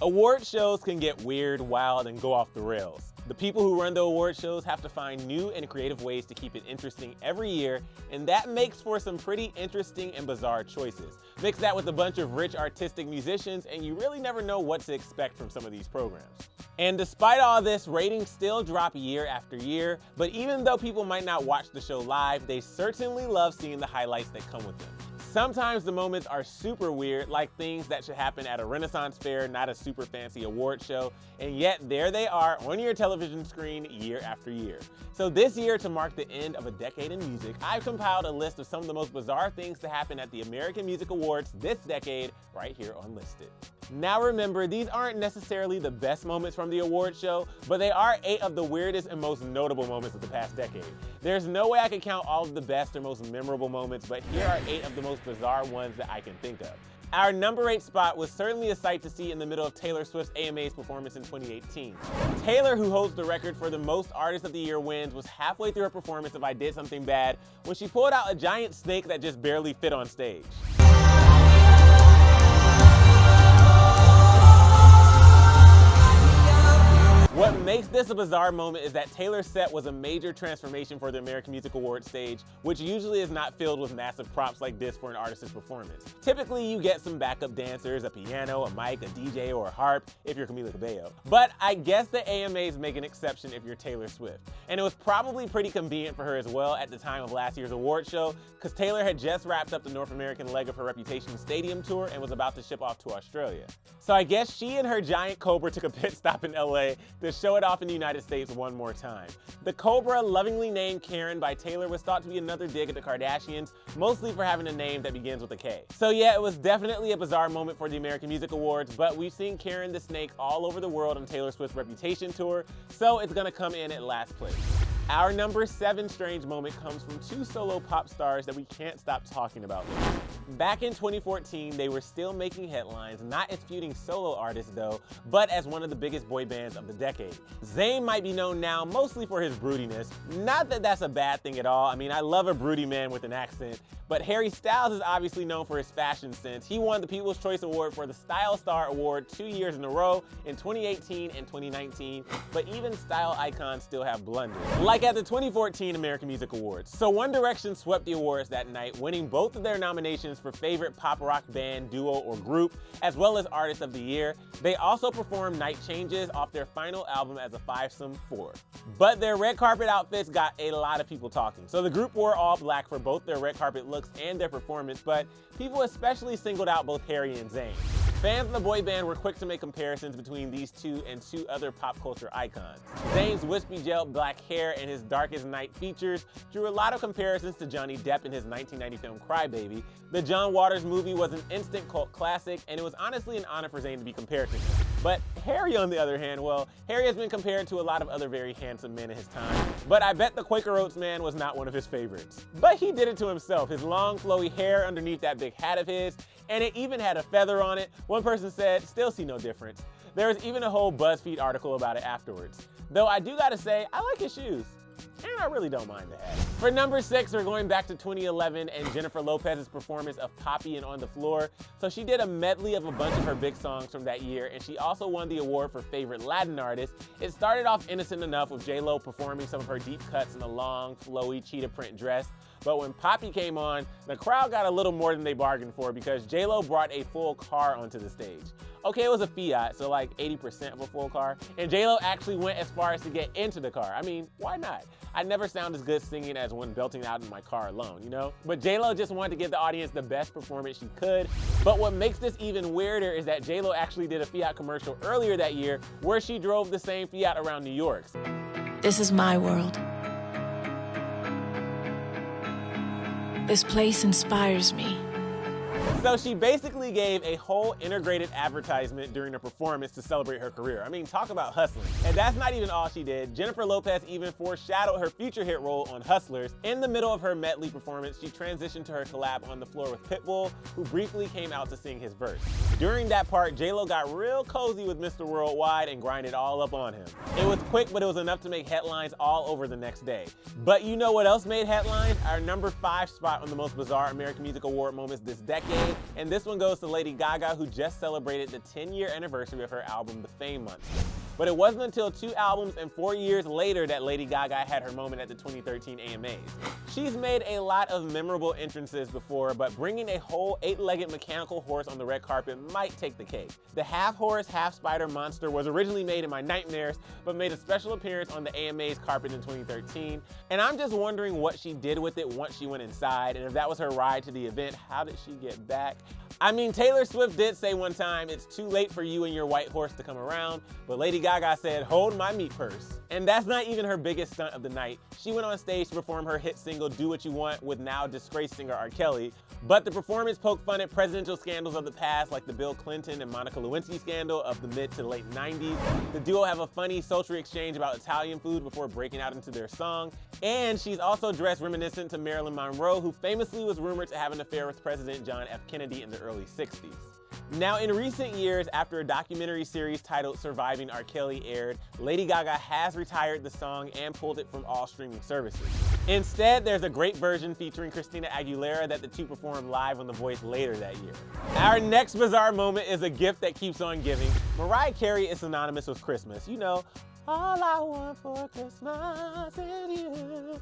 Award shows can get weird, wild, and go off the rails. The people who run the award shows have to find new and creative ways to keep it interesting every year, and that makes for some pretty interesting and bizarre choices. Mix that with a bunch of rich artistic musicians, and you really never know what to expect from some of these programs. And despite all this, ratings still drop year after year, but even though people might not watch the show live, they certainly love seeing the highlights that come with them. Sometimes the moments are super weird, like things that should happen at a Renaissance fair, not a super fancy award show, and yet there they are on your television screen year after year. So this year, to mark the end of a decade in music, I've compiled a list of some of the most bizarre things to happen at the American Music Awards this decade, right here on Listed. Now remember, these aren't necessarily the best moments from the award show, but they are 8 of the weirdest and most notable moments of the past decade. There's no way I could count all of the best or most memorable moments, but here are 8 of the most bizarre ones that I can think of. Our number 8 spot was certainly a sight to see in the middle of Taylor Swift's AMA's performance in 2018. Taylor, who holds the record for the most Artist of the Year wins, was halfway through her performance of I Did Something Bad when she pulled out a giant snake that just barely fit on stage. What makes this a bizarre moment is that Taylor's set was a major transformation for the American Music Awards stage, which usually is not filled with massive props like this for an artist's performance. Typically, you get some backup dancers, a piano, a mic, a DJ, or a harp if you're Camila Cabello. But I guess the AMAs make an exception if you're Taylor Swift. And it was probably pretty convenient for her as well at the time of last year's award show, because Taylor had just wrapped up the North American leg of her Reputation Stadium tour and was about to ship off to Australia. So I guess she and her giant Cobra took a pit stop in LA to show it off in the United States one more time. The Cobra, lovingly named Karen by Taylor, was thought to be another dig at the Kardashians, mostly for having a name that begins with a K. So yeah, it was definitely a bizarre moment for the American Music Awards, but we've seen Karen the Snake all over the world on Taylor Swift's Reputation tour, so it's gonna come in at last place. Our number 7 strange moment comes from 2 solo pop stars that we can't stop talking about lately. Back in 2014, they were still making headlines, not as feuding solo artists though, but as one of the biggest boy bands of the decade. Zayn might be known now mostly for his broodiness. Not that that's a bad thing at all. I mean, I love a broody man with an accent, but Harry Styles is obviously known for his fashion sense. He won the People's Choice Award for the Style Star Award 2 years in a row in 2018 and 2019, but even style icons still have blunders, like at the 2014 American Music Awards. So One Direction swept the awards that night, winning both of their nominations for Favorite Pop Rock Band, Duo, or Group, as well as Artist of the Year. They also performed Night Changes off their final album as a fivesome 4. But their red carpet outfits got a lot of people talking. So the group wore all black for both their red carpet looks and their performance, but people especially singled out both Harry and Zayn. Fans of the boy band were quick to make comparisons between these two and 2 other pop culture icons. Zayn's wispy gel black hair and his Darkest Night features drew a lot of comparisons to Johnny Depp in his 1990 film Cry Baby. The John Waters movie was an instant cult classic, and it was honestly an honor for Zayn to be compared to him. But Harry, on the other hand, well, Harry has been compared to a lot of other very handsome men in his time, but I bet the Quaker Oats man was not one of his favorites. But he did it to himself. His long, flowy hair underneath that big hat of his, and it even had a feather on it. One person said, still see no difference. There was even a whole BuzzFeed article about it afterwards. Though I do gotta say, I like his shoes. And I really don't mind the hat. For number 6, we're going back to 2011 and Jennifer Lopez's performance of Poppy and On the Floor. So she did a medley of a bunch of her big songs from that year, and she also won the award for Favorite Latin Artist. It started off innocent enough with J-Lo performing some of her deep cuts in a long, flowy cheetah print dress. But when Poppy came on, the crowd got a little more than they bargained for because J-Lo brought a full car onto the stage. Okay, it was a Fiat, so like 80% of a full car, and J-Lo actually went as far as to get into the car. I mean, why not? I never sound as good singing as when belting out in my car alone, you know? But J-Lo just wanted to give the audience the best performance she could. But what makes this even weirder is that J-Lo actually did a Fiat commercial earlier that year where she drove the same Fiat around New York. This is my world. This place inspires me. So she basically gave a whole integrated advertisement during her performance to celebrate her career. I mean, talk about hustling. And that's not even all she did. Jennifer Lopez even foreshadowed her future hit role on Hustlers. In the middle of her medley performance, she transitioned to her collab On the Floor with Pitbull, who briefly came out to sing his verse. During that part, J-Lo got real cozy with Mr. Worldwide and grinded all up on him. It was quick, but it was enough to make headlines all over the next day. But you know what else made headlines? Our number 5 spot on the most bizarre American Music Award moments this decade. tonight, and this one goes to Lady Gaga, who just celebrated the 10-year anniversary of her album, The Fame Monster. But it wasn't until 2 albums and 4 years later that Lady Gaga had her moment at the 2013 AMAs. She's made a lot of memorable entrances before, but bringing a whole 8-legged mechanical horse on the red carpet might take the cake. The half-horse, half-spider monster was originally made in my nightmares, but made a special appearance on the AMA's carpet in 2013. And I'm just wondering what she did with it once she went inside, and if that was her ride to the event, how did she get back? I mean, Taylor Swift did say one time, it's too late for you and your white horse to come around, but Lady Gaga said, hold my meat purse. And that's not even her biggest stunt of the night. She went on stage to perform her hit single, Do What You Want, with now disgraced singer R. Kelly. But the performance poked fun at presidential scandals of the past, like the Bill Clinton and Monica Lewinsky scandal of the mid to late 90s. The duo have a funny social exchange about Italian food before breaking out into their song. And she's also dressed reminiscent to Marilyn Monroe, who famously was rumored to have an affair with President John F. Kennedy in the early 60s. Now, in recent years, after a documentary series titled Surviving R. Kelly aired, Lady Gaga has retired the song and pulled it from all streaming services. Instead, there's a great version featuring Christina Aguilera that the two performed live on The Voice later that year. Our next bizarre moment is a gift that keeps on giving. Mariah Carey is synonymous with Christmas. You know, all I want for Christmas is you.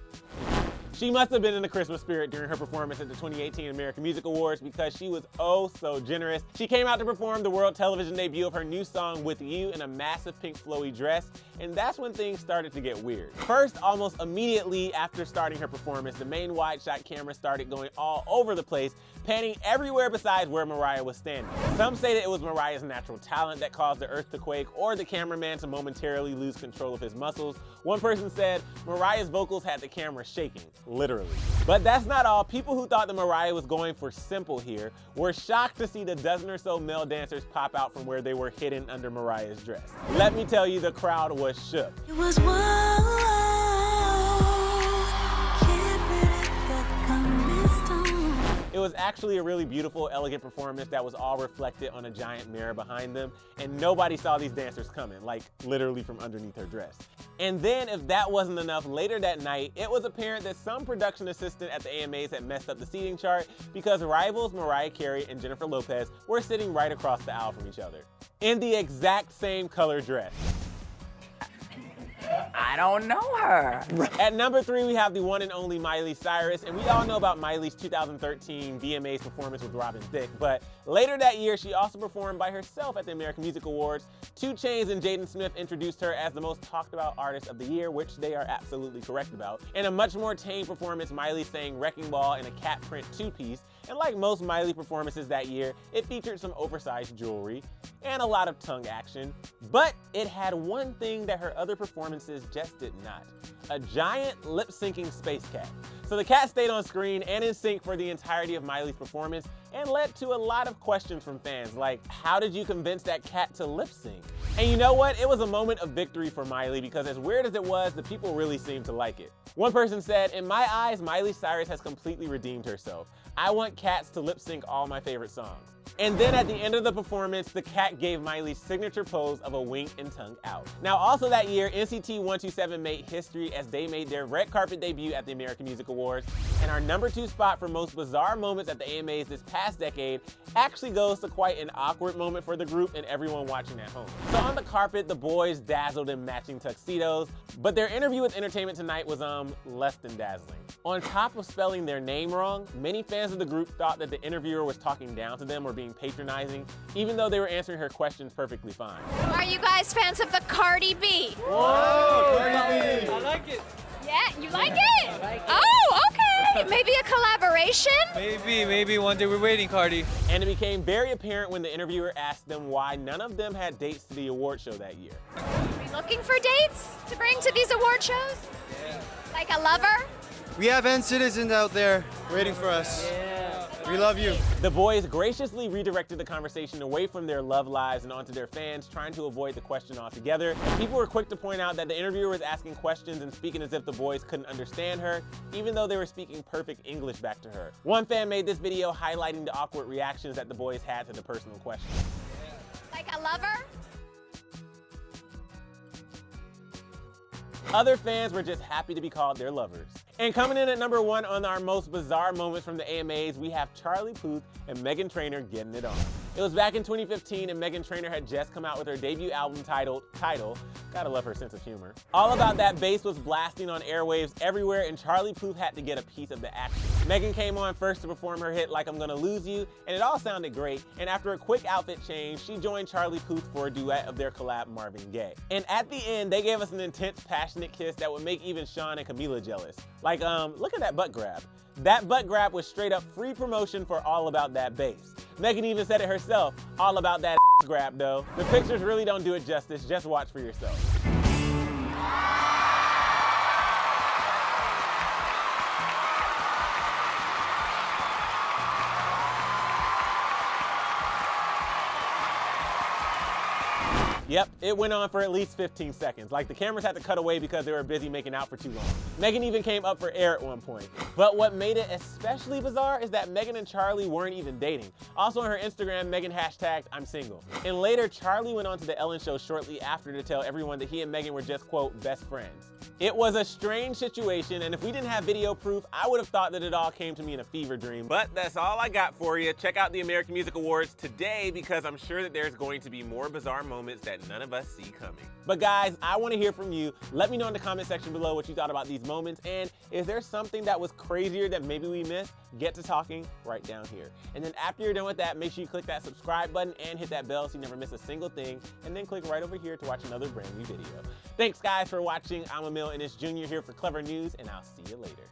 She must have been in the Christmas spirit during her performance at the 2018 American Music Awards because she was oh so generous. She came out to perform the world television debut of her new song, With You, in a massive pink flowy dress, and that's when things started to get weird. First, almost immediately after starting her performance, the main wide shot camera started going all over the place, panning everywhere besides where Mariah was standing. Some say that it was Mariah's natural talent that caused the earth to quake, or the cameraman to momentarily lose control of his muscles. One person said Mariah's vocals had the camera shaking. Literally. But that's not all. People who thought that Mariah was going for simple here were shocked to see the dozen or so male dancers pop out from where they were hidden under Mariah's dress. Let me tell you, the crowd was shook. It was It was actually a really beautiful, elegant performance that was all reflected on a giant mirror behind them, and nobody saw these dancers coming, like literally from underneath her dress. And then, if that wasn't enough, later that night, it was apparent that some production assistant at the AMAs had messed up the seating chart because rivals Mariah Carey and Jennifer Lopez were sitting right across the aisle from each other, in the exact same color dress. I don't know her. At number 3, we have the one and only Miley Cyrus, and we all know about Miley's 2013 VMAs performance with Robin Thicke, but later that year, she also performed by herself at the American Music Awards. 2 Chainz and Jaden Smith introduced her as the most talked about artist of the year, which they are absolutely correct about. In a much more tame performance, Miley sang Wrecking Ball in a cat print 2-piece, and like most Miley performances that year, it featured some oversized jewelry and a lot of tongue action, but it had one thing that her other performances just did not: a giant lip-syncing space cat. So the cat stayed on screen and in sync for the entirety of Miley's performance and led to a lot of questions from fans, like, how did you convince that cat to lip sync? And you know what? It was a moment of victory for Miley because as weird as it was, the people really seemed to like it. One person said, in my eyes, Miley Cyrus has completely redeemed herself. I want cats to lip sync all my favorite songs. And then at the end of the performance, the cat gave Miley's signature pose of a wink and tongue out. Now, also that year, NCT 127 made history as they made their red carpet debut at the American Music Awards. And our number 2 spot for most bizarre moments at the AMAs this past decade actually goes to quite an awkward moment for the group and everyone watching at home. So on the carpet, the boys dazzled in matching tuxedos, but their interview with Entertainment Tonight was less than dazzling. On top of spelling their name wrong, many fans of the group thought that the interviewer was talking down to them or being patronizing, even though they were answering her questions perfectly fine. Are you guys fans of the Cardi B? Whoa, Cardi B! I like it. Yeah, you like it? I like it. Oh, okay. Maybe a collaboration? Maybe one day. We're waiting, Cardi. And it became very apparent when the interviewer asked them why none of them had dates to the award show that year. Are you looking for dates to bring to these award shows? Yeah. Like a lover? We have citizens out there waiting for us. Yeah. We love you. The boys graciously redirected the conversation away from their love lives and onto their fans, trying to avoid the question altogether. And people were quick to point out that the interviewer was asking questions and speaking as if the boys couldn't understand her, even though they were speaking perfect English back to her. One fan made this video highlighting the awkward reactions that the boys had to the personal question. Like a lover? Other fans were just happy to be called their lovers. And coming in at number 1 on our most bizarre moments from the AMAs, we have Charlie Puth and Meghan Trainor getting it on. It was back in 2015 and Meghan Trainor had just come out with her debut album titled Title. Gotta love her sense of humor. All About That bass was blasting on airwaves everywhere and Charlie Puth had to get a piece of the action. Meghan came on first to perform her hit Like I'm Gonna Lose You, and it all sounded great, and after a quick outfit change, she joined Charlie Puth for a duet of their collab Marvin Gaye. And at the end, they gave us an intense, passionate kiss that would make even Sean and Camila jealous. Like, look at that butt grab. That butt grab was straight up free promotion for All About That bass. Meghan even said it herself, all about that grab though. The pictures really don't do it justice, just watch for yourself. Yep, it went on for at least 15 seconds. Like the cameras had to cut away because they were busy making out for too long. Meghan even came up for air at one point. But what made it especially bizarre is that Meghan and Charlie weren't even dating. Also on her Instagram, Meghan hashtagged, I'm single. And later, Charlie went on to the Ellen Show shortly after to tell everyone that he and Meghan were just, quote, best friends. It was a strange situation, and if we didn't have video proof, I would have thought that it all came to me in a fever dream. But that's all I got for you. Check out the American Music Awards today because I'm sure that there's going to be more bizarre moments that none of us see coming. But guys, I want to hear from you. Let me know in the comment section below what you thought about these moments, and is there something that was crazier that maybe we missed? Get to talking right down here. And then after you're done with that, make sure you click that subscribe button and hit that bell so you never miss a single thing, and then click right over here to watch another brand new video. Thanks guys for watching. I'm Emil and it's Junior here for Clevver News, and I'll see you later.